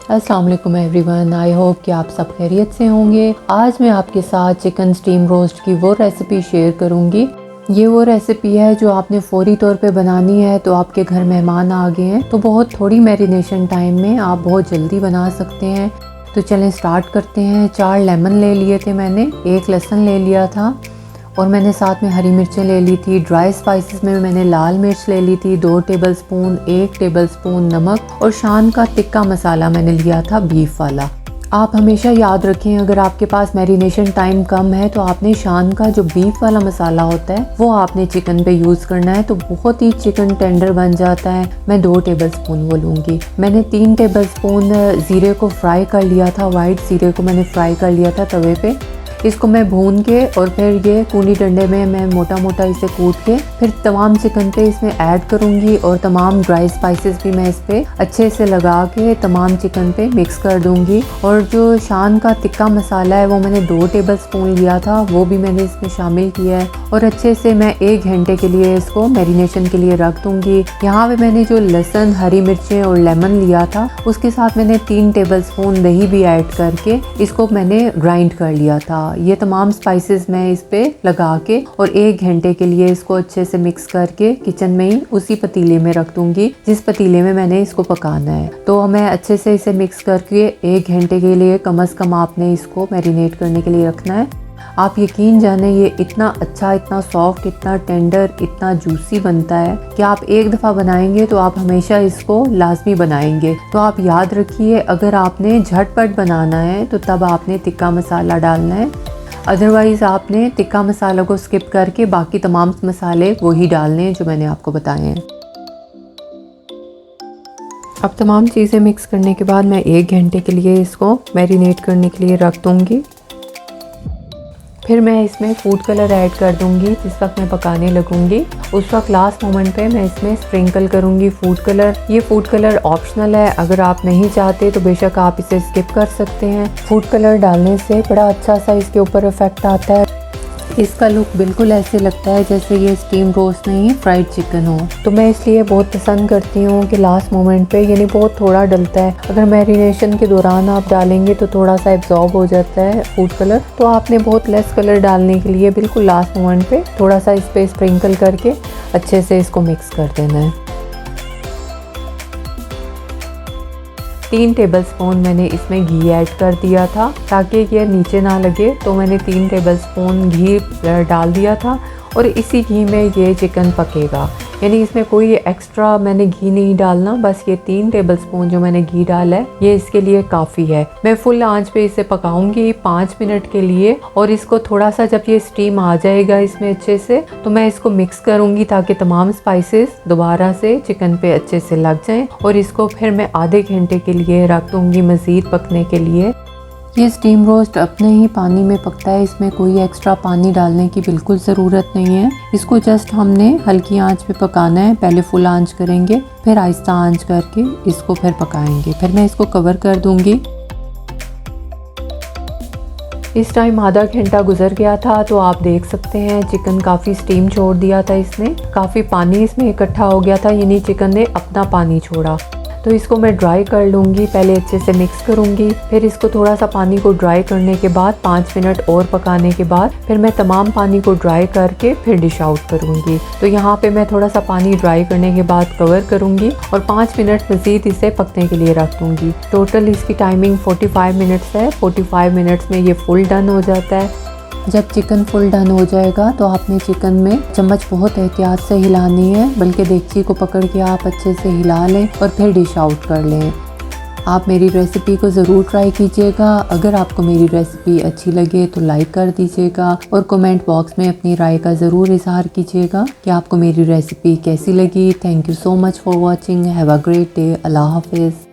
अस्सलाम वालेकुम everyone, I hope कि आप सब खैरियत से होंगे। आज मैं आपके साथ चिकन स्टीम रोस्ट की वो रेसिपी शेयर करूंगी। ये वो रेसिपी है जो आपने फ़ौरी तौर पे बनानी है तो आपके घर मेहमान आ गए हैं तो बहुत थोड़ी मैरिनेशन टाइम में आप बहुत जल्दी बना सकते हैं। तो चलें स्टार्ट करते हैं। 4 लेमन ले लिए थे मैंने, 1 लहसुन ले लिया था और मैंने साथ में हरी मिर्चें ले ली थी। ड्राई स्पाइसेस में मैंने लाल मिर्च ले ली थी 2 टेबलस्पून, 1 टेबलस्पून नमक और शान का तिक्का मसाला मैंने लिया था बीफ वाला। आप हमेशा याद रखें अगर आपके पास मैरिनेशन टाइम कम है तो आपने शान का जो बीफ वाला मसाला होता है वो आपने चिकन पे यूज़ करना है, तो बहुत ही चिकन टेंडर बन जाता है। मैं 2 टेबलस्पून वो लूँगी। मैंने 3 टेबलस्पून ज़ीरे को फ्राई कर लिया था, वाइट ज़ीरे को मैंने फ्राई कर लिया था तवे पे। इसको मैं भून के और फिर ये कूनी डंडे में मैं मोटा मोटा इसे कूट के फिर तमाम चिकन पे इसमें ऐड करूँगी और तमाम ड्राई स्पाइसेस भी मैं इस पे अच्छे से लगा के तमाम चिकन पे मिक्स कर दूँगी। और जो शान का तिक्का मसाला है वो मैंने 2 टेबलस्पून लिया था, वो भी मैंने इसमें शामिल किया है और अच्छे से मैं 1 घंटे के लिए इसको मैरिनेशन के लिए रख दूँगी। यहाँ पे मैंने जो लहसुन, हरी मिर्चें और लेमन लिया था उसके साथ मैंने 3 टेबलस्पून दही भी ऐड करके इसको मैंने ग्राइंड कर लिया था। ये तमाम स्पाइसेस मैं इस पे लगा के और 1 घंटे के लिए इसको अच्छे से मिक्स करके किचन में ही उसी पतीले में रख दूंगी जिस पतीले में मैंने इसको पकाना है। तो मैं अच्छे से इसे मिक्स करके 1 घंटे के लिए कम से कम आपने इसको मैरिनेट करने के लिए रखना है। आप यकीन जाने ये इतना अच्छा, इतना सॉफ्ट, इतना टेंडर, इतना जूसी बनता है कि आप एक दफ़ा बनाएंगे तो आप हमेशा इसको लाजमी बनाएंगे। तो आप याद रखिए अगर आपने झटपट बनाना है तो तब आपने तिक्का मसाला डालना है, अदरवाइज़ आपने तिक्का मसाला को स्किप करके बाकी तमाम मसाले वही डालने हैं जो मैंने आपको बताए हैं। अब तमाम चीज़ें मिक्स करने के बाद मैं 1 घंटे के लिए इसको मैरिनेट करने के लिए रख दूँगी। फिर मैं इसमें फूड कलर ऐड कर दूंगी जिस वक्त मैं पकाने लगूंगी। उस वक्त लास्ट मोमेंट पे मैं इसमें स्प्रिंकल करूंगी फूड कलर। ये फूड कलर ऑप्शनल है, अगर आप नहीं चाहते तो बेशक आप इसे स्किप कर सकते हैं। फूड कलर डालने से बड़ा अच्छा सा इसके ऊपर इफेक्ट आता है। इसका लुक बिल्कुल ऐसे लगता है जैसे ये स्टीम रोस्ट नहीं फ्राइड चिकन हो। तो मैं इसलिए बहुत पसंद करती हूँ कि लास्ट मोमेंट पे, यानी बहुत थोड़ा डलता है। अगर मैरिनेशन के दौरान आप डालेंगे तो थोड़ा सा एब्जॉर्ब हो जाता है फूड कलर, तो आपने बहुत लेस कलर डालने के लिए बिल्कुल लास्ट मोमेंट पे थोड़ा सा इस पर स्प्रिंकल करके अच्छे से इसको मिक्स कर देना है। 3 टेबलस्पून मैंने इसमें घी ऐड कर दिया था ताकि ये नीचे ना लगे, तो मैंने 3 टेबलस्पून घी डाल दिया था और इसी घी में ये चिकन पकेगा। यानी इसमें कोई एक्स्ट्रा मैंने घी नहीं डालना, बस ये 3 टेबलस्पून जो मैंने घी डाला है ये इसके लिए काफ़ी है। मैं फुल आंच पे इसे पकाऊंगी 5 मिनट के लिए और इसको थोड़ा सा जब ये स्टीम आ जाएगा इसमें अच्छे से तो मैं इसको मिक्स करूंगी ताकि तमाम स्पाइसेस दोबारा से चिकन पे अच्छे से लग जाएं और इसको फिर मैं आधे घंटे के लिए रख दूंगी मज़ीद पकने के लिए। ये स्टीम रोस्ट अपने ही पानी में पकता है, इसमें कोई एक्स्ट्रा पानी डालने की बिल्कुल ज़रूरत नहीं है। इसको जस्ट हमने हल्की आंच पे पकाना है। पहले फुल आंच करेंगे, फिर आहिस्ता आंच करके इसको फिर पकाएंगे। फिर मैं इसको कवर कर दूंगी। इस टाइम आधा घंटा गुजर गया था तो आप देख सकते हैं चिकन काफ़ी स्टीम छोड़ दिया था, इसने काफ़ी पानी इसमें इकट्ठा हो गया था, यानी चिकन ने अपना पानी छोड़ा। तो इसको मैं ड्राई कर लूँगी, पहले अच्छे से मिक्स करूँगी, फिर इसको थोड़ा सा पानी को ड्राई करने के बाद 5 मिनट और पकाने के बाद फिर मैं तमाम पानी को ड्राई करके फिर डिश आउट करूँगी। तो यहाँ पे मैं थोड़ा सा पानी ड्राई करने के बाद कवर करूँगी और 5 मिनट मज़ीद इसे पकने के लिए रख दूँगी। टोटल इसकी टाइमिंग 45 मिनट्स है। 45 मिनट्स में ये फुल डन हो जाता है। जब चिकन फुल डन हो जाएगा तो आपने चिकन में चम्मच बहुत एहतियात से हिलानी है, बल्कि देगची को पकड़ के आप अच्छे से हिला लें और फिर डिश आउट कर लें। आप मेरी रेसिपी को ज़रूर ट्राई कीजिएगा। अगर आपको मेरी रेसिपी अच्छी लगे तो लाइक कर दीजिएगा और कमेंट बॉक्स में अपनी राय का ज़रूर इजहार कीजिएगा कि आपको मेरी रेसिपी कैसी लगी। Thank you so much for watching. Have a great day. अल्लाह हाफिज़।